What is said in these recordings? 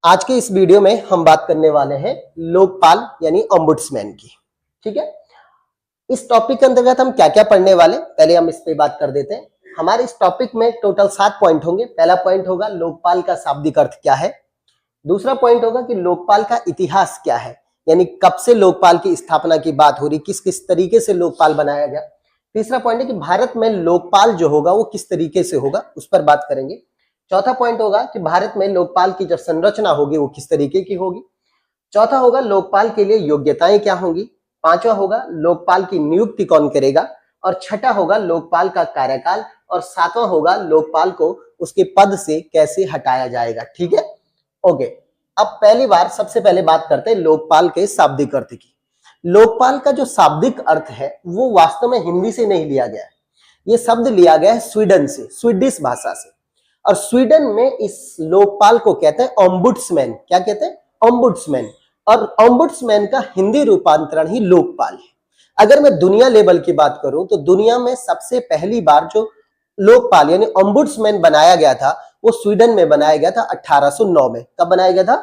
आज के इस वीडियो में हम बात करने वाले हैं लोकपाल यानी ओम्बुड्समैन की। ठीक है, इस टॉपिक के अंतर्गत हम क्या क्या पढ़ने वाले, पहले हम इस पे बात कर देते हैं। हमारे इस टॉपिक में टोटल 7 पॉइंट होंगे। पहला पॉइंट होगा लोकपाल का शाब्दिक अर्थ क्या है। दूसरा पॉइंट होगा कि लोकपाल का इतिहास क्या है, यानी कब से लोकपाल की स्थापना की बात हो रही, किस किस तरीके से लोकपाल बनाया गया। तीसरा पॉइंट है कि भारत में लोकपाल जो होगा वो किस तरीके से होगा, उस पर बात करेंगे। चौथा पॉइंट होगा कि भारत में लोकपाल की जो संरचना होगी वो किस तरीके की होगी। चौथा होगा लोकपाल के लिए योग्यताएं क्या होंगी। पांचवा होगा लोकपाल की नियुक्ति कौन करेगा। और छठा होगा लोकपाल का कार्यकाल। और सातवां होगा लोकपाल को उसके पद से कैसे हटाया जाएगा। ठीक है, ओके। अब पहली बार सबसे पहले बात करते हैं लोकपाल के शाब्दिक अर्थ की। लोकपाल का जो शाब्दिक अर्थ है वो वास्तव में हिंदी से नहीं लिया गया है, ये शब्द लिया गया है स्वीडन से, स्वीडिश भाषा से। और स्वीडन में इस लोकपाल को कहते हैं ओम्बुड्समैन। क्या कहते हैं? ओम्बुड्समैन। और ओम्बुड्समैन का हिंदी रूपांतरण ही लोकपाल है। अगर मैं दुनिया लेवल की बात करूं तो दुनिया में सबसे पहली बार जो लोकपाल यानी ओम्बुड्समैन बनाया गया था वो स्वीडन में बनाया गया था 1809 में। कब बनाया गया था?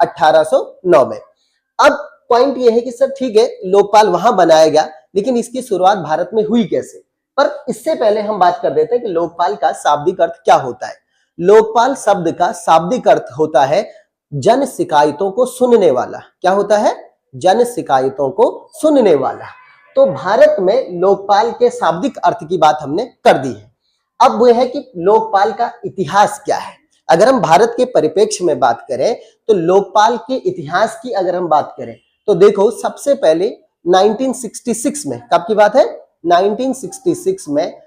1809 में। अब पॉइंट ये है कि सर ठीक है, लोकपाल वहां बनाया गया, लेकिन इसकी शुरुआत भारत में हुई कैसे। पर इससे पहले हम बात कर देते हैं कि लोकपाल का शाब्दिक अर्थ क्या होता है। लोकपाल शब्द का शाब्दिक अर्थ होता है जन शिकायतों को सुनने वाला। क्या होता है? जन शिकायतों को सुनने वाला। तो भारत में लोकपाल के शाब्दिक अर्थ की बात हमने कर दी है। अब वो है कि लोकपाल का इतिहास क्या है। अगर हम भारत के परिप्रेक्ष्य में बात करें तो लोकपाल के इतिहास की अगर हम बात करें तो देखो, सबसे पहले 1966 में, कब की बात है? 1966 में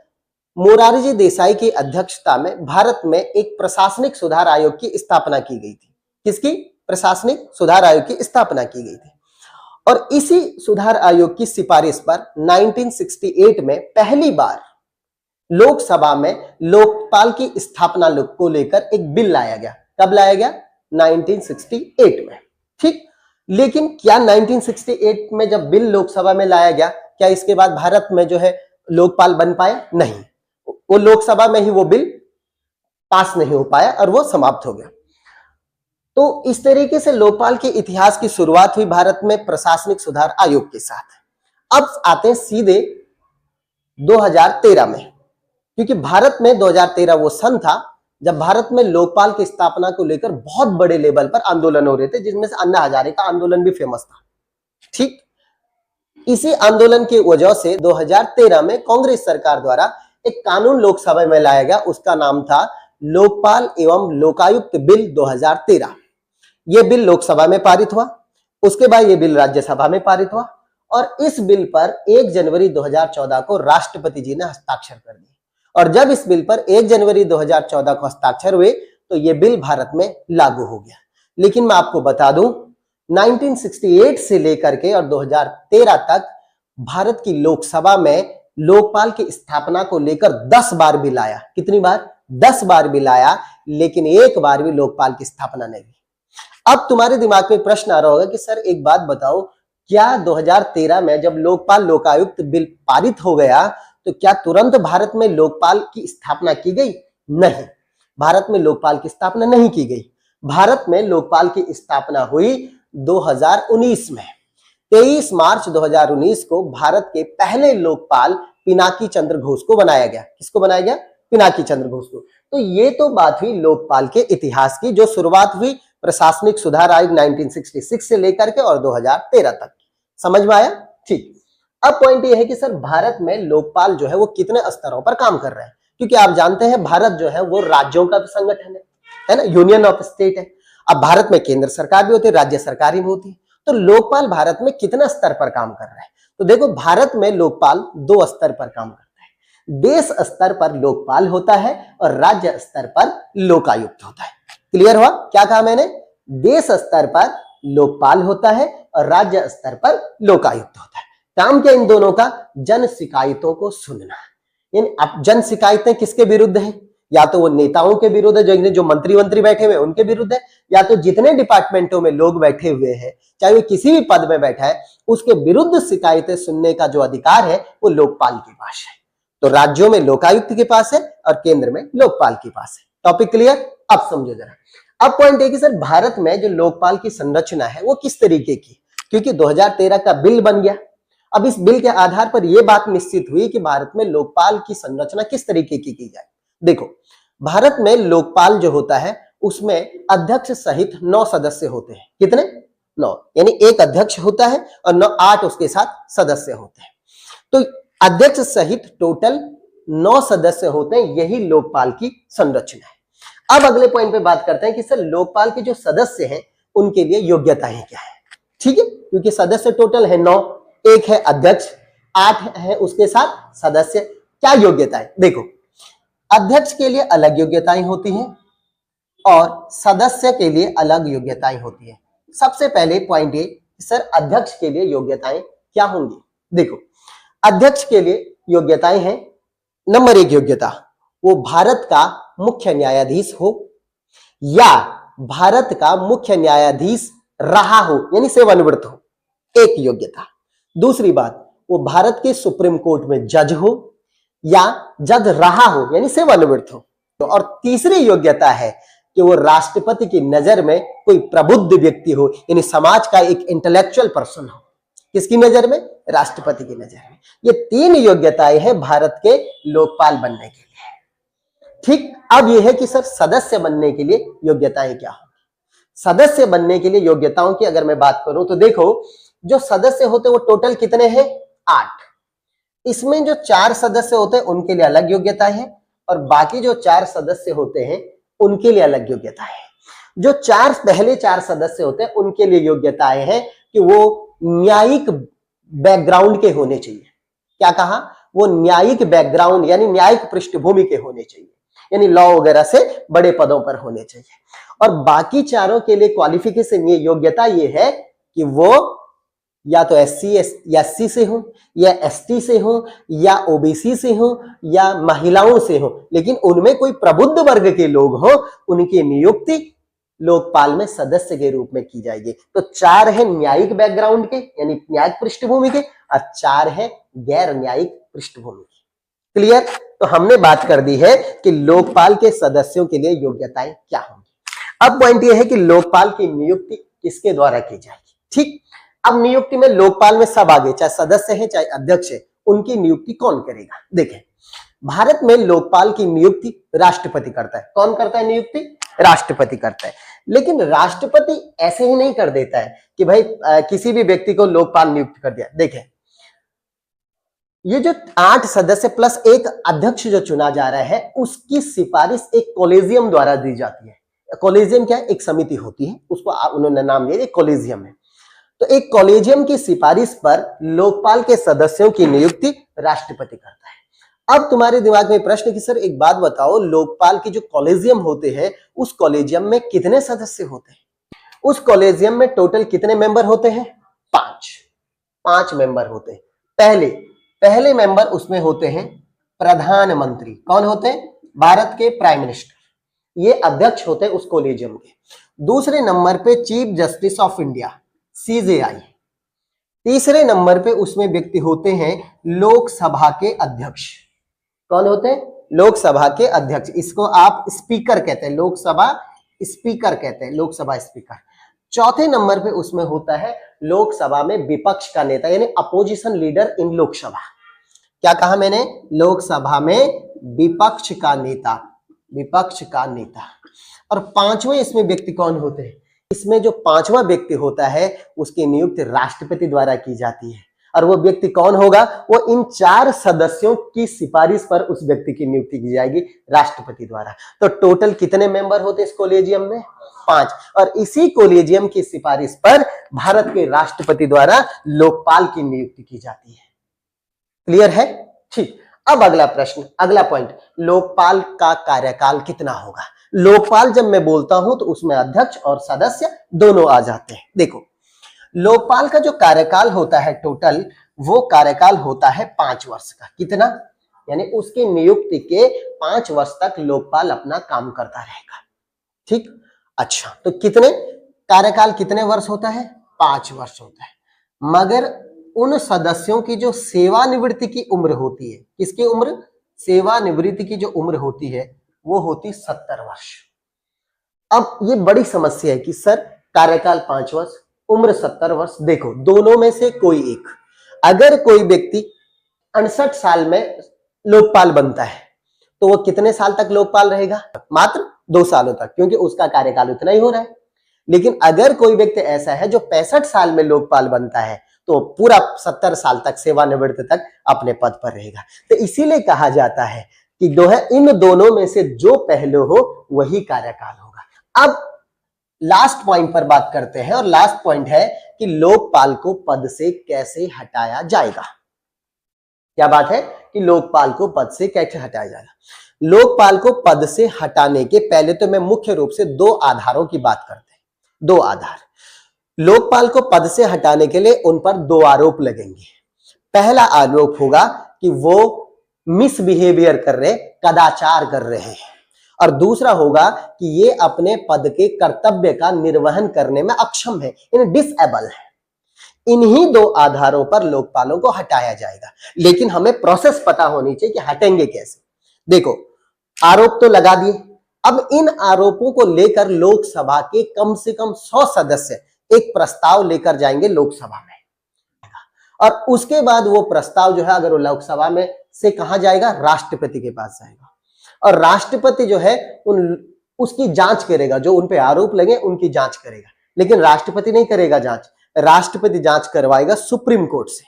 मोरारजी देसाई की अध्यक्षता में भारत में एक प्रशासनिक सुधार आयोग की स्थापना की गई थी। किसकी? प्रशासनिक सुधार आयोग की स्थापना की गई थी। और इसी सुधार आयोग की सिफारिश पर 1968 में पहली बार लोकसभा में लोकपाल की स्थापना को लेकर एक बिल लाया गया। कब लाया गया? 1968 में। ठीक, लेकिन क्या 1968 में जब बिल लोकसभा में लाया गया, क्या इसके बाद भारत में जो है लोकपाल बन पाया? नहीं, वो लोकसभा में ही वो बिल पास नहीं हो पाया और वो समाप्त हो गया। तो इस तरीके से लोकपाल के इतिहास की शुरुआत हुई भारत में प्रशासनिक सुधार आयोग के साथ। अब आते हैं सीधे 2013 में, क्योंकि भारत में 2013 वो सन था जब भारत में लोकपाल की स्थापना को लेकर बहुत बड़े लेवल पर आंदोलन हो रहे थे, जिसमें से अन्ना हजारे का आंदोलन भी फेमस था। ठीक, इसी आंदोलन की वजह से 2013 में कांग्रेस सरकार द्वारा एक कानून लोकसभा में लाया गया, उसका नाम था लोकपाल एवं लोकायुक्त बिल 2013। यह बिल लोकसभा में पारित हुआ, उसके बाद यह बिल राज्यसभा में पारित हुआ और इस बिल पर 1 जनवरी 2014 को राष्ट्रपति जी ने हस्ताक्षर कर दिए। और जब इस बिल पर 1 जनवरी 2014 को हस्ताक्षर हुए तो यह बिल भारत में लागू हो गया। लेकिन मैं आपको बता दूं, 1968 से लेकर के और 2013 तक भारत की लोकसभा में लोकपाल की स्थापना को लेकर 10 बार बिल आया। कितनी बार? 10 बार बिल आया, लेकिन एक बार भी लोकपाल की स्थापना नहीं हुई। अब तुम्हारे दिमाग में प्रश्न आ रहा होगा कि सर एक बात बताओ, क्या 2013 में जब लोकपाल लोकायुक्त बिल पारित हो गया तो क्या तुरंत भारत में लोकपाल की स्थापना की गई? नहीं, भारत में लोकपाल की स्थापना नहीं की गई। भारत में लोकपाल की स्थापना हुई 2019 में। 23 मार्च 2019 को भारत के पहले लोकपाल पिनाकी चंद्र घोष को बनाया गया। किसको बनाया गया? पिनाकी चंद्र घोष को। तो ये तो बात हुई लोकपाल के इतिहास की, जो शुरुआत हुई प्रशासनिक सुधार आयोग 1966 से लेकर के और 2013 तक। समझ में आया? ठीक। अब पॉइंट ये है कि सर भारत में लोकपाल जो है वो कितने स्तरों पर काम कर रहे हैं, क्योंकि आप जानते हैं भारत जो है वो राज्यों का संगठन है ना, यूनियन ऑफ स्टेट है। अब भारत में केंद्र सरकार भी होती है, राज्य सरकार भी होती है। तो लोकपाल भारत में कितने स्तर पर काम कर रहा है? तो देखो, भारत में लोकपाल 2 स्तर पर काम करता है। देश स्तर पर लोकपाल होता है और राज्य स्तर पर लोकायुक्त होता है। क्लियर हुआ? क्या कहा मैंने? देश स्तर पर लोकपाल होता है और राज्य स्तर पर लोकायुक्त होता है। काम क्या इन दोनों का? जन शिकायतों को सुनना। अब जन शिकायतें किसके विरुद्ध है? या तो वो नेताओं के विरुद्ध है, जो मंत्री बैठे हुए उनके विरुद्ध है, या तो जितने डिपार्टमेंटों में लोग बैठे हुए हैं, चाहे वो किसी भी पद में बैठा है, उसके विरुद्ध शिकायतें सुनने का जो अधिकार है वो लोकपाल के पास है। तो राज्यों में लोकायुक्त के पास है और केंद्र में लोकपाल के पास है। Topic clear? अब समझो जरा। अब पॉइंट है कि सर भारत में जो लोकपाल की संरचना है वो किस तरीके की, क्योंकि 2013 का बिल बन गया। अब इस बिल के आधार पर यह बात निश्चित हुई कि भारत में लोकपाल की संरचना किस तरीके की जाए। देखो, भारत में लोकपाल जो होता है उसमें अध्यक्ष सहित 9 सदस्य होते हैं। कितने? 9, यानी एक अध्यक्ष होता है और 8 उसके साथ सदस्य होते हैं। तो अध्यक्ष सहित टोटल 9 सदस्य होते हैं, यही लोकपाल की संरचना है। अब अगले पॉइंट पे बात करते हैं कि सर लोकपाल के जो सदस्य हैं उनके लिए योग्यताएं क्या है। ठीक है, क्योंकि सदस्य टोटल है 9, एक है अध्यक्ष, 8 है उसके साथ सदस्य। क्या योग्यताएं? देखो, अध्यक्ष के लिए अलग योग्यताएं होती हैं और सदस्य के लिए अलग योग्यताएं होती है। सबसे पहले पॉइंट ये, सर अध्यक्ष के लिए योग्यताएं क्या होंगी? देखो, अध्यक्ष के लिए योग्यताएं हैं, नंबर 1 योग्यता, वो भारत का मुख्य न्यायाधीश हो या भारत का मुख्य न्यायाधीश रहा हो, यानी सेवानिवृत्त हो, एक योग्यता। दूसरी बात, वो भारत के सुप्रीम कोर्ट में जज हो या जज रहा हो, यानी सेवानिवृत्त हो। तो और तीसरी योग्यता है कि वो राष्ट्रपति की नजर में कोई प्रबुद्ध व्यक्ति हो, यानी समाज का एक इंटेलेक्चुअल पर्सन हो। किसकी नजर में? राष्ट्रपति की नजर में। ये 3 योग्यताएं हैं भारत के लोकपाल बनने के लिए। ठीक, अब यह है कि सर सदस्य बनने के लिए योग्यताएं क्या होंगी? सदस्य बनने के लिए योग्यताओं की अगर मैं बात करूं तो देखो, जो सदस्य होते हैं वो टोटल कितने हैं? 8। इसमें जो 4 सदस्य होते हैं उनके लिए अलग योग्यता है और बाकी जो 4 सदस्य होते हैं उनके लिए अलग योग्यता है। जो पहले 4 सदस्य होते हैं उनके लिए योग्यताएं हैं कि वो न्यायिक बैकग्राउंड के होने चाहिए। क्या कहा? वो न्यायिक बैकग्राउंड यानी न्यायिक पृष्ठभूमि के होने चाहिए, यानी लॉ वगैरह से बड़े पदों पर होने चाहिए। और बाकी चारों के लिए क्वालिफिकेशन, ये योग्यता ये है कि वो या तो SC से हो या ST से हो या OBC से हो या महिलाओं से हो, लेकिन उनमें कोई प्रबुद्ध वर्ग के लोग हो, उनकी नियुक्ति लोकपाल में सदस्य के रूप में की जाएगी। तो 4 है न्यायिक बैकग्राउंड के यानी न्यायिक पृष्ठभूमि के और 4 है गैर न्यायिक पृष्ठभूमि के। क्लियर? तो हमने बात कर दी है कि लोकपाल के सदस्यों के लिए योग्यताएं क्या होंगी। अब पॉइंट यह है कि लोकपाल की नियुक्ति किसके द्वारा की जाएगी। ठीक, अब नियुक्ति में लोकपाल में सब आगे, चाहे सदस्य है चाहे अध्यक्ष है, उनकी नियुक्ति कौन करेगा? देखें, भारत में लोकपाल की नियुक्ति राष्ट्रपति करता है। कौन करता है नियुक्ति? राष्ट्रपति करता है। लेकिन राष्ट्रपति ऐसे ही नहीं कर देता है कि भाई किसी भी व्यक्ति को लोकपाल नियुक्त कर दिया। देखें, ये जो 8 सदस्य प्लस एक अध्यक्ष जो चुना जा रहा है उसकी सिफारिश एक कॉलेजियम द्वारा दी जाती है। कॉलेजियम क्या है? एक समिति होती है, उसको उन्होंने नाम दिया कॉलेजियम है। तो एक कॉलेजियम की सिफारिश पर लोकपाल के सदस्यों की नियुक्ति राष्ट्रपति करता है। अब तुम्हारे दिमाग में प्रश्न कि सर एक बात बताओ, लोकपाल की जो कॉलेजियम होते हैं उस कॉलेजियम में कितने सदस्य होते हैं? उस कॉलेजियम में टोटल कितने मेंबर होते हैं? 5 मेंबर होते हैं। पहले मेंबर उसमें होते हैं प्रधानमंत्री। कौन होते हैं? भारत के प्राइम मिनिस्टर, ये अध्यक्ष होते हैं उस कॉलेजियम के। दूसरे नंबर पे chief justice of India CJI। तीसरे नंबर पे उसमें व्यक्ति होते हैं लोकसभा के अध्यक्ष। कौन होते हैं? लोकसभा के अध्यक्ष। इसको आप स्पीकर कहते हैं, लोकसभा स्पीकर कहते हैं, लोकसभा स्पीकर। चौथे नंबर पे उसमें होता है लोकसभा में विपक्ष का नेता यानी अपोजिशन लीडर इन लोकसभा। क्या कहा मैंने? लोकसभा में विपक्ष का नेता, विपक्ष का नेता। और 5वें इसमें व्यक्ति कौन होते हैं? इसमें जो 5वां व्यक्ति होता है उसकी नियुक्ति राष्ट्रपति द्वारा की जाती है। और वो व्यक्ति कौन होगा? वो इन 4 सदस्यों की सिफारिश पर उस व्यक्ति की नियुक्ति की जाएगी राष्ट्रपति द्वारा। तो टोटल कितने मेंबर होते हैं इस कॉलेजियम में? 5। और इसी कॉलेजियम की सिफारिश पर भारत के राष्ट्रपति द्वारा लोकपाल की नियुक्ति की जाती है। क्लियर है? ठीक, अब अगला प्रश्न, अगला पॉइंट, लोकपाल का कार्यकाल कितना होगा? लोकपाल जब मैं बोलता हूं तो उसमें अध्यक्ष और सदस्य दोनों आ जाते हैं। देखो, लोकपाल का जो कार्यकाल होता है टोटल, वो कार्यकाल होता है 5 वर्ष का। कितना? यानी उसकी नियुक्ति के 5 वर्ष तक लोकपाल अपना काम करता रहेगा। ठीक, अच्छा, तो कितने कार्यकाल कितने वर्ष होता है? 5 वर्ष होता है। मगर उन सदस्यों की जो सेवानिवृत्ति की उम्र होती है, किसकी उम्र? सेवानिवृत्ति की जो उम्र होती है वो होती 70 वर्ष। अब ये बड़ी समस्या है कि सर कार्यकाल 5 वर्ष, उम्र 70 वर्ष, देखो दोनों में से कोई एक, अगर कोई व्यक्ति 68 साल में लोकपाल बनता है तो वो कितने साल तक लोकपाल रहेगा? मात्र 2 सालों तक, क्योंकि उसका कार्यकाल उतना ही हो रहा है। लेकिन अगर कोई व्यक्ति ऐसा है जो 65 साल में लोकपाल बनता है तो पूरा 70 साल तक सेवानिवृत्ति तक अपने पद पर रहेगा। तो इसीलिए कहा जाता है कि जो है इन दोनों में से जो पहले हो वही कार्यकाल होगा। अब लास्ट पॉइंट पर बात करते हैं, और लास्ट पॉइंट है कि लोकपाल को पद से कैसे हटाया जाएगा। क्या बात है कि लोकपाल को पद से कैसे हटाया जाएगा? लोकपाल को पद से हटाने के पहले तो मैं मुख्य रूप से 2 आधारों की बात करते हैं। 2 आधार। लोकपाल को पद से हटाने के लिए उन पर 2 आरोप लगेंगे। पहला आरोप होगा कि वो मिसबिहेवियर कर रहे, कदाचार कर रहे हैं, और दूसरा होगा कि ये अपने पद के कर्तव्य का निर्वहन करने में अक्षम है, इन डिसेबल है। इन्हीं 2 आधारों पर लोकपालों को हटाया जाएगा, लेकिन हमें प्रोसेस पता होनी चाहिए कि हटेंगे कैसे। देखो, आरोप तो लगा दिए, अब इन आरोपों को लेकर लोकसभा के कम से कम 100 सदस्य एक प्रस्ताव लेकर जाएंगे लोकसभा में, और उसके बाद वो प्रस्ताव जो है अगर वो लोकसभा में से कहां जाएगा? राष्ट्रपति के पास जाएगा, और राष्ट्रपति जो है उसकी जांच करेगा, जो उन पे आरोप लगे उनकी जांच करेगा। लेकिन राष्ट्रपति नहीं करेगा जांच, राष्ट्रपति जांच करवाएगा सुप्रीम कोर्ट से।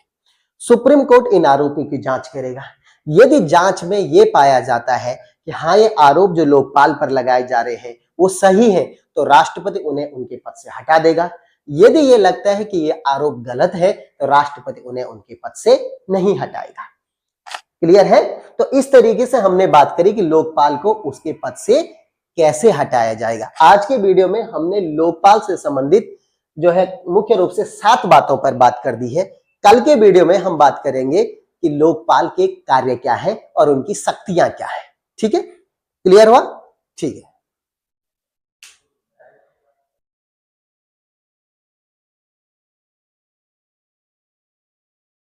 सुप्रीम कोर्ट इन आरोपों की जांच करेगा। यदि जांच में यह पाया जाता है कि हाँ ये आरोप जो लोकपाल पर लगाए जा रहे हैं वो सही है, तो राष्ट्रपति उन्हें उनके पद से हटा देगा। यदि ये लगता है कि ये आरोप गलत है तो राष्ट्रपति उन्हें उनके पद से नहीं हटाएगा। क्लियर है? तो इस तरीके से हमने बात करी कि लोकपाल को उसके पद से कैसे हटाया जाएगा। आज के वीडियो में हमने लोकपाल से संबंधित जो है मुख्य रूप से 7 बातों पर बात कर दी है। कल के वीडियो में हम बात करेंगे कि लोकपाल के कार्य क्या है और उनकी शक्तियां क्या है। ठीक है? क्लियर हुआ? ठीक है।